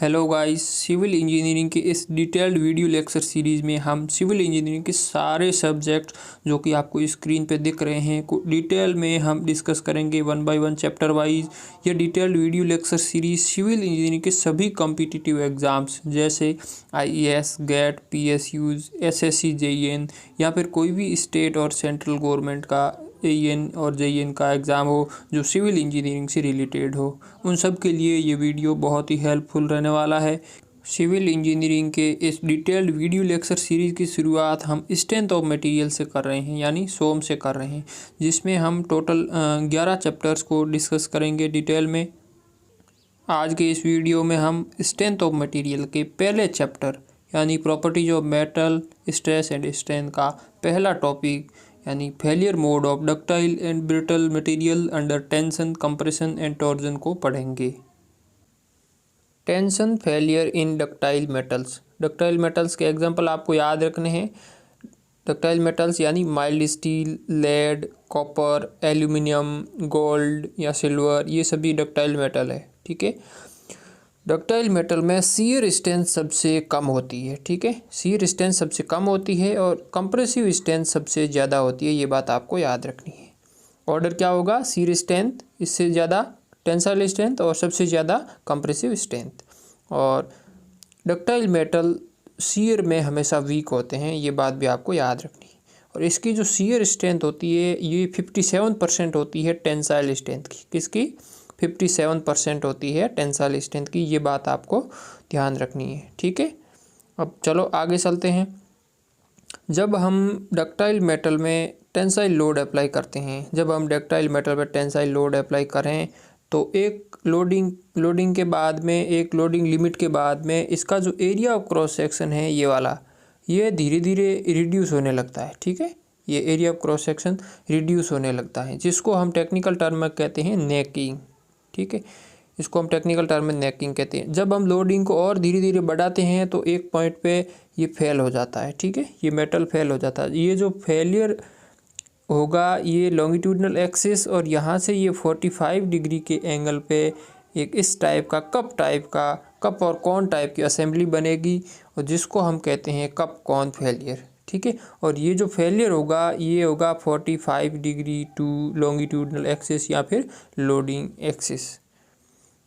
Hello guys, civil engineering के इस detailed video lecture series में हम सिविल इंजीनियरिंग के सारे सब्जेक्ट जो कि आपको स्क्रीन पे दिख रहे हैं को डिटेल में हम डिस्कस करेंगे one by one chapter wise. ये detailed video lecture series civil engineering के सभी कॉम्पिटिटिव एग्ज़ाम्स जैसे IAS, GATE, PSUs, SSC, JEN या फिर कोई भी स्टेट और सेंट्रल गवर्नमेंट का एईएन और जेईएन का एग्ज़ाम हो जो सिविल इंजीनियरिंग से रिलेटेड हो, उन सब के लिए ये वीडियो बहुत ही हेल्पफुल रहने वाला है। सिविल इंजीनियरिंग के इस डिटेल्ड वीडियो लेक्चर सीरीज़ की शुरुआत हम स्ट्रेंथ ऑफ मटेरियल से कर रहे हैं, यानी सोम से कर रहे हैं, जिसमें हम टोटल 11 चैप्टर्स को डिस्कस करेंगे डिटेल में। आज के इस वीडियो में हम स्ट्रेंथ ऑफ मटेरियल के पहले चैप्टर यानी properties of metal, stress and strength का पहला टॉपिक यानी failure mode of ductile and brittle material under tension, compression and torsion को पढ़ेंगे। Tension failure in ductile metals. Ductile metals के एग्जांपल आपको याद रखने हैं। डक्टाइल मेटल्स यानी mild steel, lead, copper, aluminium, gold या सिल्वर, ये सभी डक्टाइल मेटल है। ठीक है, डक्टाइल मेटल में शियर स्ट्रेंथ सबसे कम होती है। ठीक है, शियर स्ट्रेंथ सबसे कम होती है और कंप्रेसिव स्ट्रेंथ सबसे ज़्यादा होती है। ये बात आपको याद रखनी है। ऑर्डर क्या होगा? शियर स्ट्रेंथ, इससे ज़्यादा टेंसाइल स्ट्रेंथ और सबसे ज़्यादा कंप्रेसिव स्ट्रेंथ। और डक्टाइल मेटल शियर में हमेशा वीक होते हैं, ये बात भी आपको याद रखनी है। और इसकी जो शियर स्ट्रेंथ होती है ये 57% होती है टेंसाइल स्ट्रेंथ की। किसकी? 57% होती है टेंसाइल स्ट्रेंथ की। ये बात आपको ध्यान रखनी है। ठीक है, अब चलो आगे चलते हैं। जब हम डक्टाइल मेटल में टेंसाइल लोड अप्लाई करते हैं, जब हम डक्टाइल मेटल पर टेंसाइल लोड अप्लाई करें तो एक लोडिंग के बाद में, एक लोडिंग लिमिट के बाद में इसका जो एरिया ऑफ क्रॉस सेक्शन है ये वाला, ये धीरे धीरे रिड्यूस होने लगता है। ठीक है, ये area of cross section reduce होने लगता है, जिसको हम टेक्निकल टर्म में कहते हैं नेकिंग। ठीक है, इसको हम टेक्निकल टर्म में नेकिंग कहते हैं। जब हम लोडिंग को और धीरे धीरे बढ़ाते हैं तो एक पॉइंट पे ये फेल हो जाता है। ठीक है, ये मेटल फेल हो जाता है। ये जो फेलियर होगा ये लॉन्गिट्यूडनल एक्सिस और यहाँ से ये 45 डिग्री के एंगल पे एक इस टाइप का कप और कॉन टाइप की असेंबली बनेगी और जिसको हम कहते हैं कप कॉन फेलियर। ठीक है, और ये जो फेलियर होगा ये होगा 45 डिग्री टू लॉन्गिट्यूडनल एक्सिस या फिर लोडिंग एक्सिस।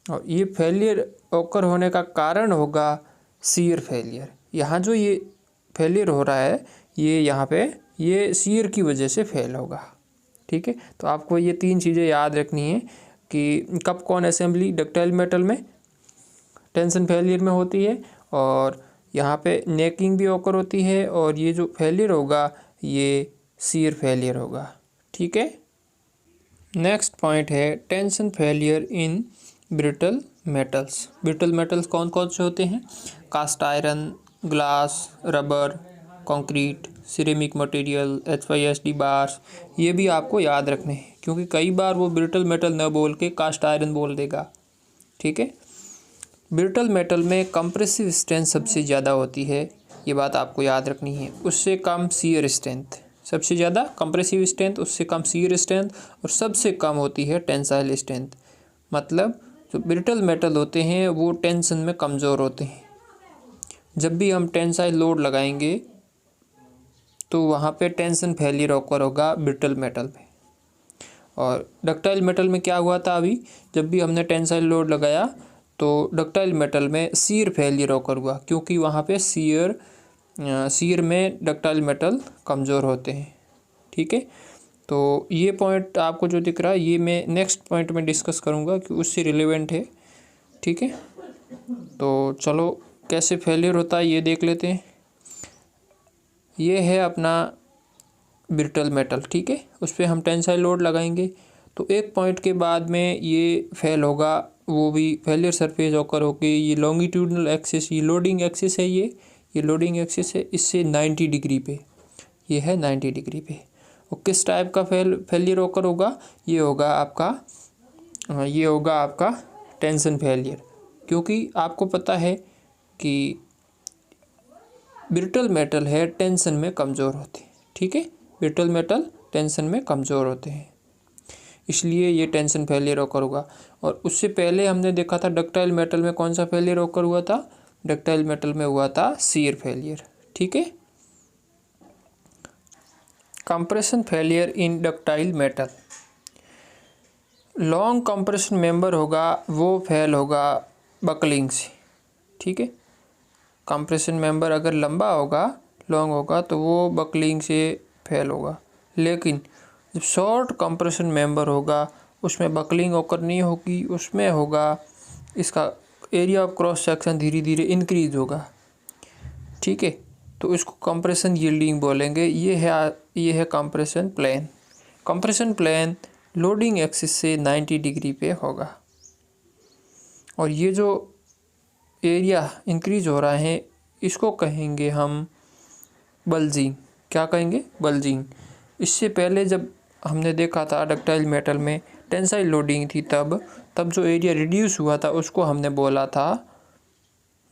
और ये फेलियर ओकर होने का कारण होगा शियर फेलियर। यहाँ जो ये फेलियर हो रहा है ये यहाँ पे ये शियर की वजह से फेल होगा। ठीक है, तो आपको ये तीन चीज़ें याद रखनी है कि cup cone assembly ductile metal में टेंशन फेलियर में होती है और यहाँ पे नेकिंग भी ओकर होती है और ये जो फेलियर होगा ये शियर फेलियर होगा। ठीक है, नेक्स्ट पॉइंट है tension failure in brittle metals. Brittle metals कौन कौन से होते हैं? Cast iron, glass, rubber, concrete, ceramic material, HYSD bars, ये भी आपको याद रखने हैं क्योंकि कई बार वो ब्रिटल मेटल न बोल के कास्ट आयरन बोल देगा। ठीक है, ब्रिटल मेटल में कंप्रेसिव स्ट्रेंथ सबसे ज़्यादा होती है, ये बात आपको याद रखनी है। उससे कम शियर स्ट्रेंथ, सबसे ज़्यादा कंप्रेसिव स्ट्रेंथ, उससे कम शियर स्ट्रेंथ और सबसे कम होती है टेंसाइल स्ट्रेंथ। मतलब जो ब्रिटल मेटल होते हैं वो टेंशन में कमज़ोर होते हैं। जब भी हम टेंसाइल लोड लगाएंगे तो वहाँ पे टेंशन फेलियर ओकर होगा ब्रिटल मेटल में। और डक्टाइल मेटल में क्या हुआ था? अभी जब भी हमने टेंसाइल लोड लगाया तो डक्टाइल मेटल में शियर फेलियर ओकर हुआ क्योंकि वहाँ पे शियर में डक्टाइल मेटल कमज़ोर होते हैं। ठीक है, तो ये पॉइंट आपको जो दिख रहा है ये मैं नेक्स्ट पॉइंट में डिस्कस करूँगा कि उससे रिलेवेंट है। ठीक है, तो चलो कैसे फेलियर होता है ये देख लेते हैं। ये है अपना ब्रिटल मेटल। ठीक है, उस पर हम टेंसाइल लोड लगाएंगे तो एक पॉइंट के बाद में ये फेल होगा, वो भी फेलियर सरफेस ओकर होके ये लॉन्गिट्यूडनल एक्सिस, ये लोडिंग एक्सिस है, ये लोडिंग एक्सिस है, इससे 90 डिग्री पे, ये है 90 डिग्री पे। और किस टाइप का फेलियर ओकर होगा? ये होगा आपका टेंशन फेलियर, क्योंकि आपको पता है कि ब्रिटल मेटल है टेंशन में कमज़ोर होते हैं। ठीक है, ब्रिटल मेटल टेंशन में कमज़ोर होते हैं। इसलिए ये टेंशन फेलियर ऑकर होगा। और उससे पहले हमने देखा था डक्टाइल मेटल में कौन सा फेलियर ऑकर हुआ था, डक्टाइल मेटल में हुआ था शियर फेलियर। ठीक है। Compression failure in ductile metal, long compression member होगा वो फेल होगा बकलिंग से। ठीक है। कंप्रेशन मेंबर अगर लंबा होगा, लॉन्ग होगा, तो वो बकलिंग से फेल होगा। लेकिन जब शॉर्ट कंप्रेशन मेंबर होगा उसमें बकलिंग ऑकर नहीं होगी, उसमें होगा इसका एरिया ऑफ क्रॉस सेक्शन धीरे धीरे इंक्रीज होगा। ठीक है। तो इसको कंप्रेशन यील्डिंग बोलेंगे। ये है compression plane. Compression plane loading axis से 90 डिग्री पे होगा और ये जो एरिया इंक्रीज हो रहा है इसको कहेंगे हम बल्जिंग। क्या कहेंगे? बल्जिंग। इससे पहले जब हमने देखा था डक्टाइल मेटल में टेंसाइल लोडिंग थी, तब जो एरिया रिड्यूस हुआ था उसको हमने बोला था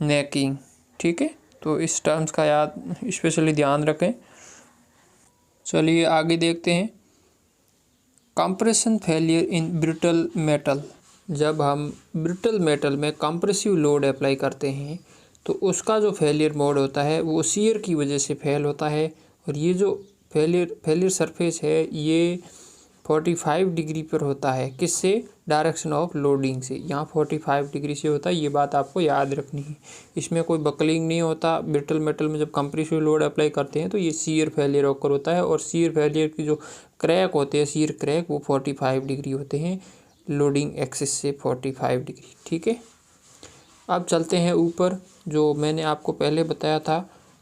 नेकिंग। ठीक है। तो इस टर्म्स का याद स्पेशली ध्यान रखें। चलिए आगे देखते हैं। Compression failure in brittle metal, जब हम ब्रिटल मेटल में कंप्रेसिव लोड अप्लाई करते हैं तो उसका जो फेलियर मोड होता है वो शियर की वजह से फेल होता है। और ये जो फेलियर सरफेस है ये 45 डिग्री पर होता है। किससे? डायरेक्शन ऑफ लोडिंग से। यहाँ 45 डिग्री से होता है, ये बात आपको याद रखनी है। इसमें कोई बकलिंग नहीं होता। ब्रिटल मेटल में जब कंप्रेसिव लोड अप्लाई करते हैं तो ये शियर फेलियर ऑकर होता है। और शियर फेलियर की जो क्रैक होते हैं, शियर क्रैक, वो 45 डिग्री होते हैं, लोडिंग एक्सिस से 45 डिग्री। ठीक है। अब चलते हैं ऊपर। जो मैंने आपको पहले बताया था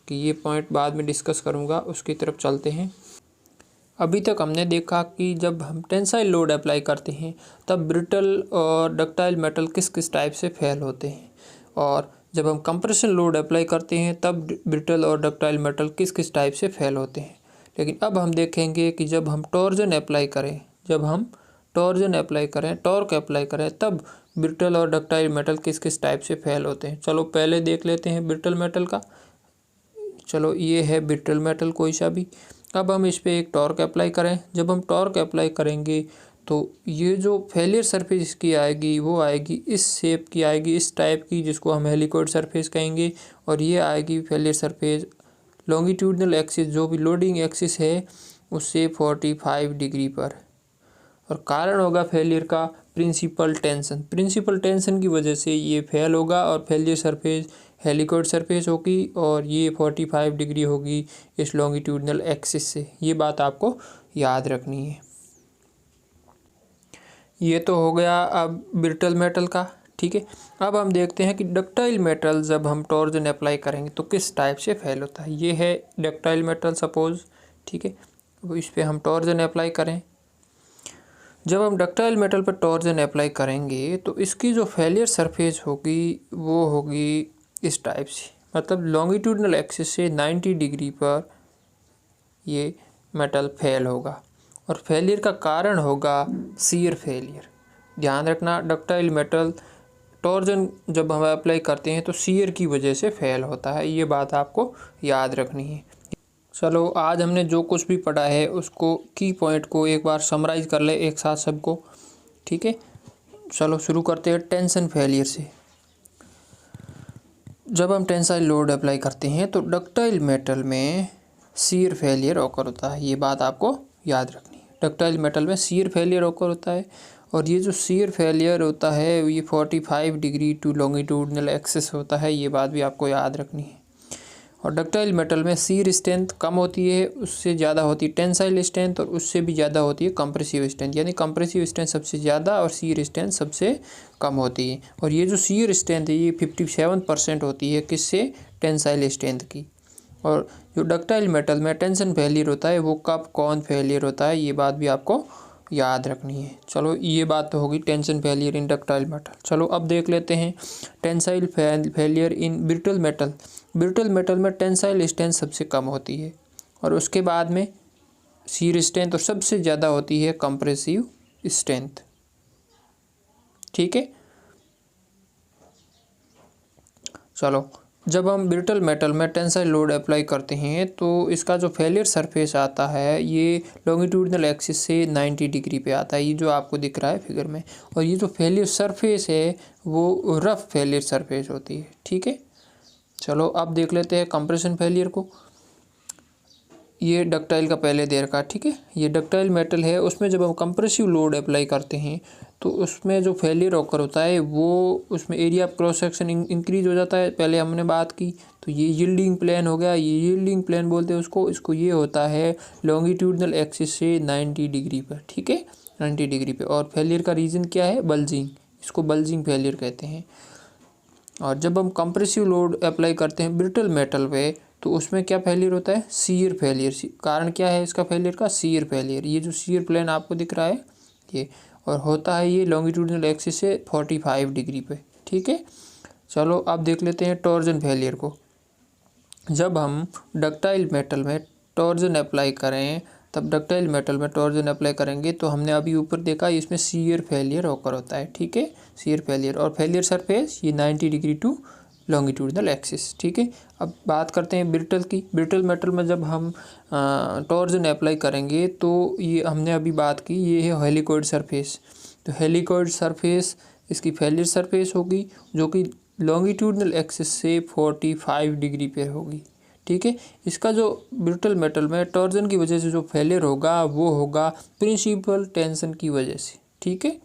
कि ये पॉइंट बाद में डिस्कस करूँगा, उसकी तरफ चलते हैं। अभी तक हमने देखा कि जब हम टेंसाइल लोड अप्लाई करते हैं तब ब्रिटल और डक्टाइल मेटल किस किस टाइप से फेल होते हैं, और जब हम कंप्रेशन लोड अप्लाई करते हैं तब ब्रिटल और डक्टाइल मेटल किस किस टाइप से फेल होते हैं। लेकिन अब हम देखेंगे कि जब हम टॉर्जन अप्लाई करें, टॉर्क अप्लाई करें, तब ब्रिटल और डक्टाइल मेटल किस किस टाइप से फेल होते हैं। चलो पहले देख लेते हैं ब्रिटल मेटल का। चलो ये है ब्रिटल मेटल कोई सा भी। अब हम इस पर एक टॉर्क अप्लाई करें। जब हम टॉर्क अप्लाई करेंगे तो ये जो फेलियर सरफेस की आएगी वो आएगी इस शेप की आएगी, इस टाइप की, जिसको हम हेलिकोइड सरफेस कहेंगे। और ये आएगी फेलियर सरफेस लॉन्गिट्यूडनल एक्सिस, जो भी लोडिंग एक्सिस है उससे 45 डिग्री पर। और कारण होगा फेलियर का प्रिंसिपल टेंशन की वजह से ये फेल होगा और फेलियर सरफेस हेलिकोइड सरफेस होगी और ये 45 डिग्री होगी इस लॉन्गिट्यूडनल एक्सिस से। ये बात आपको याद रखनी है। ये तो हो गया अब ब्रिटल मेटल का। ठीक है। अब हम देखते हैं कि डक्टाइल मेटल जब हम टॉर्जन अप्लाई करेंगे तो किस टाइप से फेल होता है। ये है डक्टाइल मेटल सपोज। ठीक है। अब इस पर हम टॉर्जन अप्लाई करें। जब हम डक्टाइल मेटल पर टॉर्जन अप्लाई करेंगे तो इसकी जो फेलियर सरफेस होगी वो होगी इस टाइप से, मतलब लॉन्गिट्यूडनल एक्सिस से 90 डिग्री पर ये मेटल फेल होगा। और फेलियर का कारण होगा शियर फेलियर। ध्यान रखना, डक्टाइल मेटल टॉर्जन जब हम अप्लाई करते हैं तो शियर की वजह से फेल होता है, ये बात आपको याद रखनी है। चलो आज हमने जो कुछ भी पढ़ा है उसको की पॉइंट को एक बार समराइज कर ले एक साथ सबको। ठीक है। चलो शुरू करते हैं टेंशन फेलियर से। जब हम टेंसाइल लोड अप्लाई करते हैं तो डक्टाइल मेटल में शियर फेलियर ऑकर होता है, ये बात आपको याद रखनी है। डक्टाइल मेटल में शियर फेलियर ऑकर होता है और ये जो शियर फेलियर होता है ये 45 डिग्री टू लॉन्गिट्यूडनल एक्सिस होता है, ये बात भी आपको याद रखनी है। और डक्टाइल मेटल में शियर स्ट्रेंथ कम होती है, उससे ज़्यादा होती है टेंसाइल स्ट्रेंथ, और उससे भी ज़्यादा होती है कंप्रेसिव स्ट्रेंथ। यानी कंप्रेसिव स्ट्रेंथ सबसे ज़्यादा और शियर स्ट्रेंथ सबसे कम होती है। और ये जो शियर स्ट्रेंथ है ये 57% होती है किससे? टेंसाइल स्ट्रेंथ की। और जो डक्टाइल मेटल में टेंशन फेलियर होता है वो कब कौन फेलियर होता है, ये बात भी आपको याद रखनी है। चलो ये बात तो होगी tension failure in ductile metal. चलो अब देख लेते हैं tensile failure in brittle metal. Brittle metal में टेंसाइल स्ट्रेंथ सबसे कम होती है और उसके बाद में शियर स्ट्रेंथ, और सबसे ज़्यादा होती है कंप्रेसिव स्ट्रेंथ। ठीक है। चलो जब हम ब्रिटल मेटल में टेंसाइल लोड अप्लाई करते हैं तो इसका जो फेलियर सरफेस आता है ये लॉन्गिट्यूडनल एक्सिस से 90 डिग्री पे आता है, ये जो आपको दिख रहा है फिगर में। और ये जो फेलियर सरफेस है वो रफ फेलियर सरफेस होती है। ठीक है, चलो अब देख लेते हैं कंप्रेशन फेलियर को। ये डक्टाइल का पहले दे रखा, ठीक है, ये डक्टाइल मेटल है, उसमें जब हम कंप्रेसिव लोड अप्लाई करते हैं तो उसमें जो फेलियर ऑकर होता है वो उसमें area of cross section increase हो जाता है, पहले हमने बात की। तो ये यील्डिंग प्लेन हो गया, ये यील्डिंग प्लेन बोलते हैं उसको। इसको ये होता है लॉन्गिट्यूडनल एक्सिस से 90 डिग्री पर, ठीक है, 90 डिग्री पे। और फेलियर का रीज़न क्या है? बल्जिंग, इसको बल्जिंग फेलियर कहते हैं। और जब हम कंप्रेसिव लोड अप्लाई करते हैं ब्रिटल मेटल पे तो उसमें क्या फेलियर होता है? Shear failure. कारण क्या है इसका फेलियर का? Shear failure. ये जो शीयर प्लेन आपको दिख रहा है ये, और होता है ये लॉन्गिट्यूडनल एक्सिस से 45 डिग्री पे, ठीक है। चलो अब देख लेते हैं टॉर्जन फेलियर को। जब हम डक्टाइल मेटल में टॉर्जन अप्लाई करें, तब डक्टाइल मेटल में टॉर्जन अप्लाई करेंगे तो हमने अभी ऊपर देखा इसमें शीयर फेलियर होकर होता है, ठीक है, शीयर फेलियर। और फेलियर सरफेस ये 90 डिग्री टू लॉन्गिट्यूडनल एक्सिस, ठीक है। अब बात करते हैं ब्रिटल की। ब्रिटल मेटल में जब हम टॉर्जन अप्लाई करेंगे तो ये हमने अभी बात की, ये है हेलिकॉइड सरफेस। तो हेलिकॉइड सरफेस इसकी फेलियर सरफेस होगी जो कि लॉन्गिट्यूडनल एक्सिस से 45 डिग्री पे होगी, ठीक है। इसका जो ब्रिटल मेटल में टॉर्जन की वजह से जो फेलियर होगा वो होगा प्रिंसिपल टेंशन की वजह से, ठीक है।